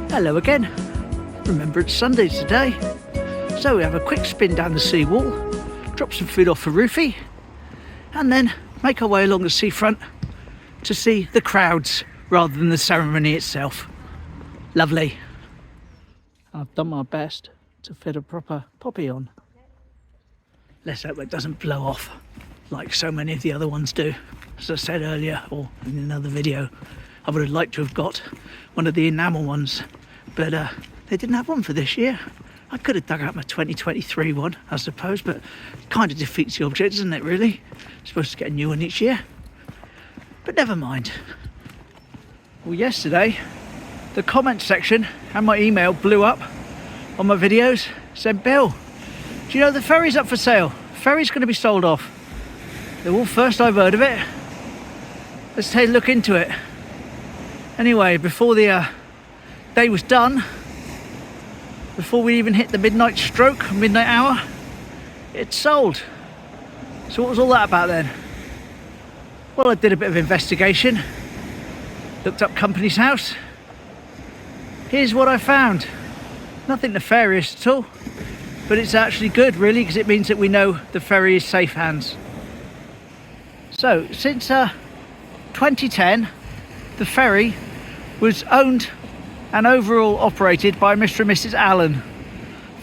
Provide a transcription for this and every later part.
Hello again. Remembrance Sunday today. So we have a quick spin down the Seawall, drop some food off for Rufy, and then make our way along the seafront to see the crowds rather than the ceremony itself. Lovely. I've done my best to fit a proper poppy on. Let's hope it doesn't blow off like so many of the other ones do. As I said earlier, or in another video, I would have liked to have got one of the enamel ones, but they didn't have one for this year. I could have dug out my 2023 one, I suppose, but it kind of defeats the object, doesn't it, really? You're supposed to get a new one each year. But never mind. Well, yesterday, the comment section and my email blew up on my videos. Said, Bill, do you know the ferry's up for sale? Ferry's going to be sold off. The all first I've heard of it. Let's take a look into it. Anyway, before the day was done, before we even hit the midnight stroke, midnight hour, it's sold. So what was all that about then? Well, I did a bit of investigation, looked up Company's House. Here's what I found. Nothing nefarious at all, but it's actually good really, because it means that we know the ferry is safe hands. So since 2010, the ferry was owned and overall operated by Mr. and Mrs. Allen.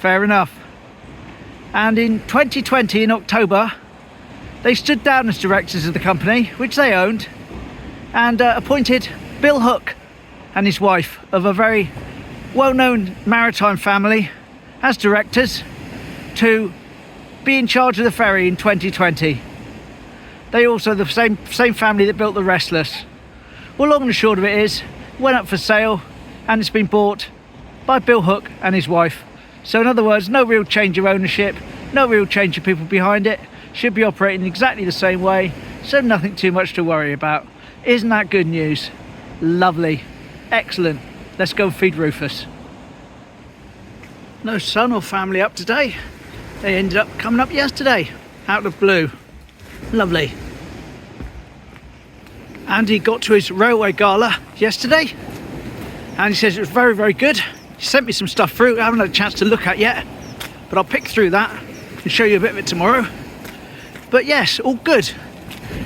Fair enough. And in 2020, in October, they stood down as directors of the company, which they owned, and appointed Bill Hook and his wife, of a very well-known maritime family, as directors to be in charge of the ferry in 2020. They also the same family that built the Restless. Well, long and short of it is, it went up for sale and it's been bought by Bill Hook and his wife. So in other words, no real change of ownership, no real change of people behind it. Should be operating exactly the same way, so nothing too much to worry about. Isn't that good news? Lovely. Excellent. Let's go and feed Rufus. No son or family up today. They ended up coming up yesterday, out of the blue. Lovely. Andy got to his railway gala yesterday, and he says it was very, very good. He sent me some stuff through I haven't had a chance to look at yet, but I'll pick through that and show you a bit of it tomorrow. But yes, all good.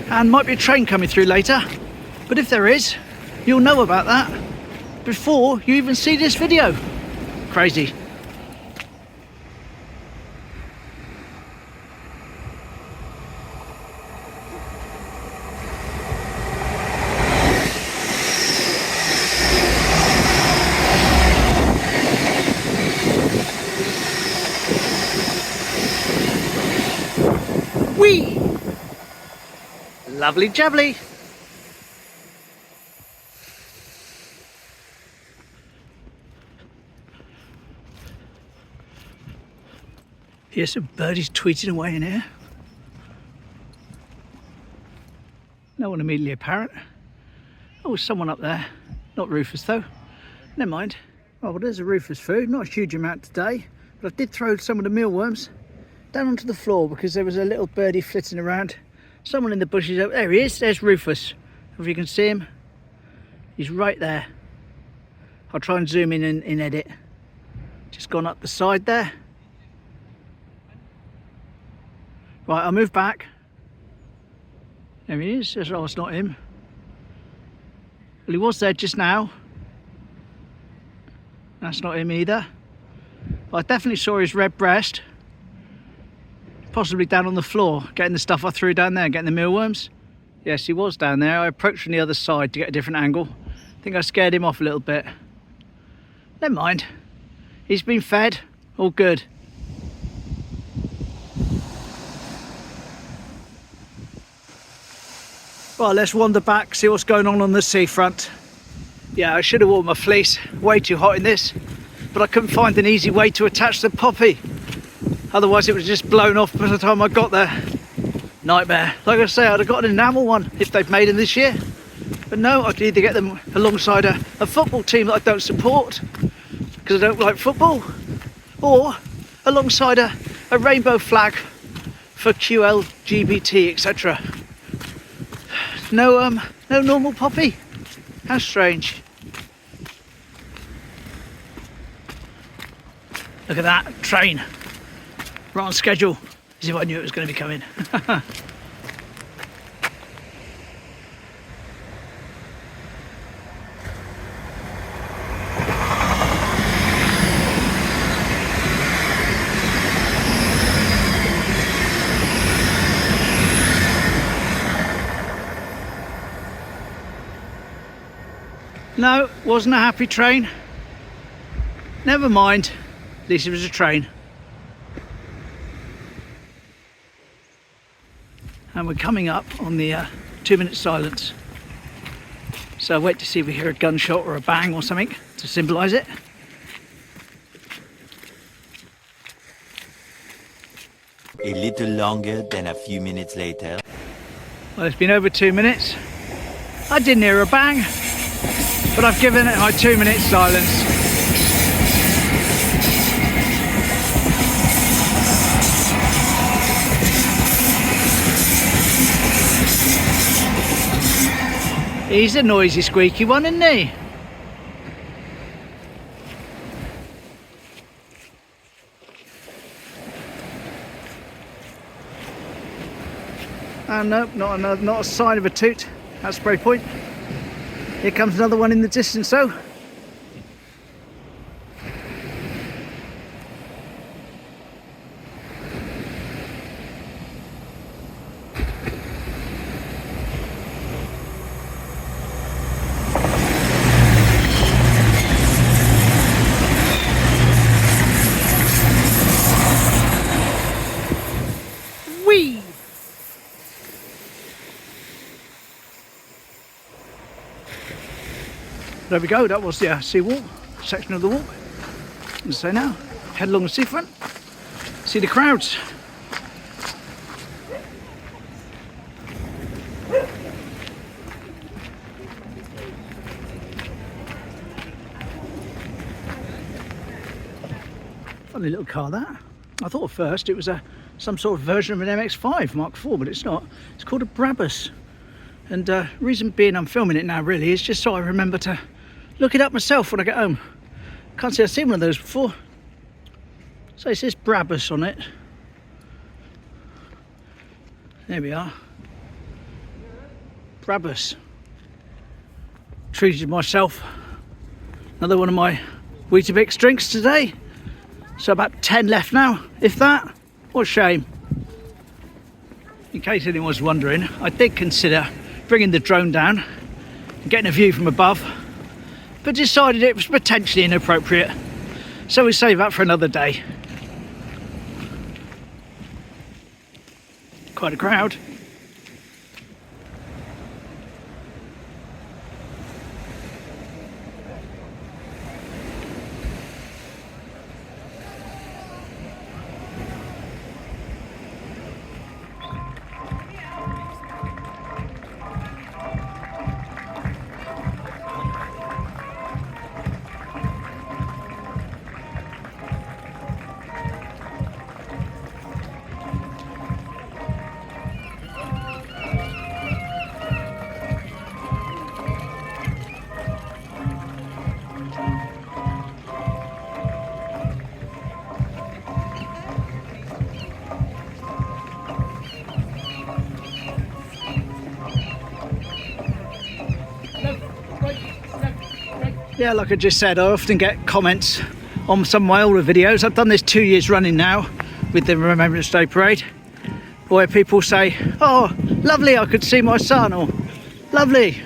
And might be a train coming through later, but if there is, you'll know about that before you even see this video. Crazy. Whee! Lovely jubbly. Here's some birdies tweeting away in here. No one immediately apparent. Oh, someone up there. Not Rufus though. Never mind. Oh, well, there's a Rufus food. Not a huge amount today, but I did throw some of the mealworms down onto the floor because there was a little birdie flitting around. Someone in the bushes. Oh, there he is. There's Rufus. If you can see him, he's right there. I'll try and zoom in edit. Just gone up the side there. Right, I'll move back. There he is. Oh, it's not him. Well, he was there just now. That's not him either. I definitely saw his red breast. Possibly down on the floor, getting the stuff I threw down there, getting the mealworms. Yes, he was down there. I approached from the other side to get a different angle. I think I scared him off a little bit. Never mind. He's been fed. All good. Right, let's wander back, see what's going on the seafront. Yeah, I should have worn my fleece. Way too hot in this. But I couldn't find an easy way to attach the poppy. Otherwise it was just blown off by the time I got there. Nightmare. Like I say, I'd have got an enamel one if they've made them this year. But no, I could either get them alongside a football team that I don't support because I don't like football, or alongside a rainbow flag for QLGBT, etc. No normal poppy. How strange. Look at that train, right on schedule, as if I knew it was going to be coming. No, wasn't a happy train. Never mind, at least it was a train. And we're coming up on the 2-minute silence. So I'll wait to see if we hear a gunshot or a bang or something to symbolise it. A little longer than a few minutes later. Well, it's been over 2 minutes. I didn't hear a bang, but I've given it my 2-minute silence. He's a noisy, squeaky one, isn't he? And nope, not a sign of a toot at spray point. Here comes another one in the distance though. Whee! There we go, that was the Seawall section of the walk. And so now, head along the seafront, see the crowds. Funny little car that. I thought at first it was some sort of version of an MX-5 Mark IV, but it's not. It's called a Brabus. And reason being I'm filming it now really is just so I remember to look it up myself when I get home. Can't say I've seen one of those before. So it says Brabus on it. There we are. Brabus. Treated myself another one of my Weetabix drinks today. So about 10 left now, if that. What a shame. In case anyone was wondering, I did consider bringing the drone down and getting a view from above, but decided it was potentially inappropriate, so we save that for another day. Quite a crowd. Yeah, like I just said, I often get comments on some of my older videos. I've done this 2 years running now with the Remembrance Day Parade, where people say, oh, lovely, I could see my son, or lovely,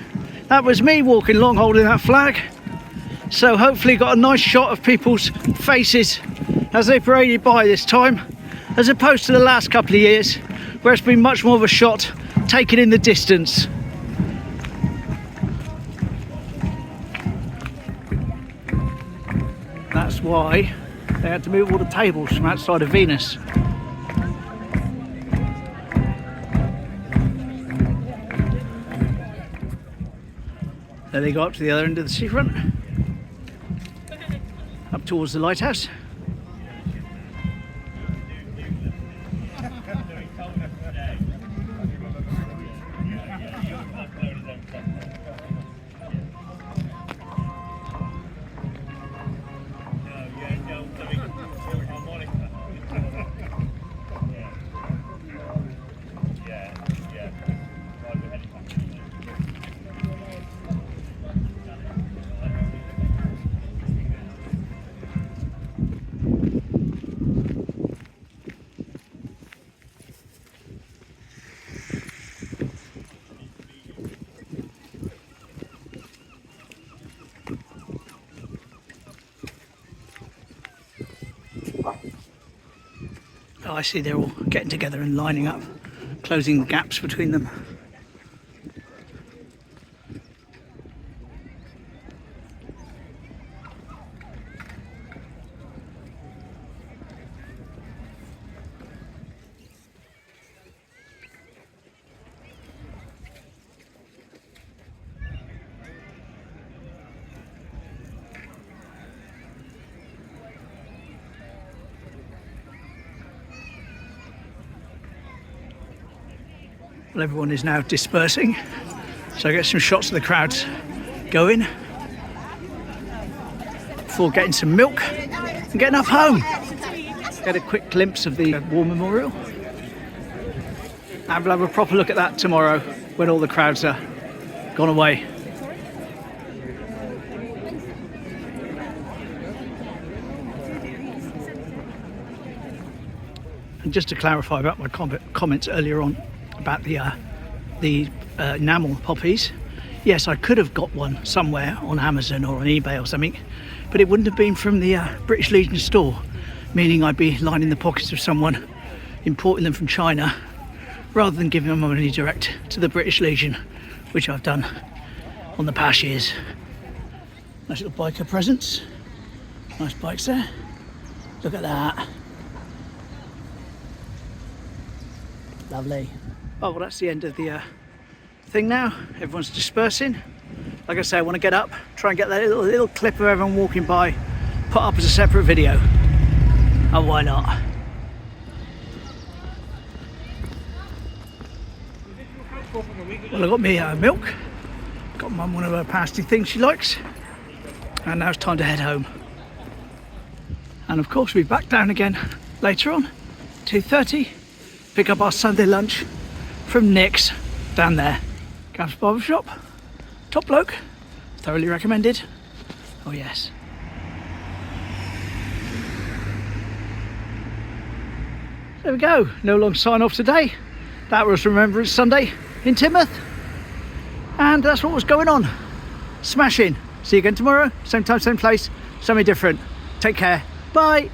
that was me walking along holding that flag. So hopefully got a nice shot of people's faces as they paraded by this time, as opposed to the last couple of years where it's been much more of a shot taken in the distance. That's why they had to move all the tables from outside of Venus. There they go up to the other end of the seafront, up towards the lighthouse. I see they're all getting together and lining up, closing the gaps between them. Well, everyone is now dispersing, so I get some shots of the crowds going before getting some milk and getting off home. Get a quick glimpse of the war memorial, and we'll have a proper look at that tomorrow when all the crowds are gone away. And just to clarify about my comments earlier on about the enamel poppies, yes, I could have got one somewhere on Amazon or on eBay or something, but it wouldn't have been from the British Legion store, meaning I'd be lining the pockets of someone importing them from China rather than giving them money direct to the British Legion, which I've done on the past years. Nice little biker presents, nice bikes there, look at that, lovely. Oh, well, that's the end of the thing now. Everyone's dispersing. Like I say, I want to get up, try and get that little clip of everyone walking by, put up as a separate video. Oh, why not? Well, I got me milk. Got Mum one of her pasty things she likes. And now it's time to head home. And of course, we'll be back down again later on, 2:30. Pick up our Sunday lunch from Nick's down there. Gav's Barber Shop. Top bloke. Thoroughly recommended. Oh yes. There we go. No long sign off today. That was Remembrance Sunday in Timoth. And that's what was going on. Smashing. See you again tomorrow. Same time, same place. Something different. Take care. Bye.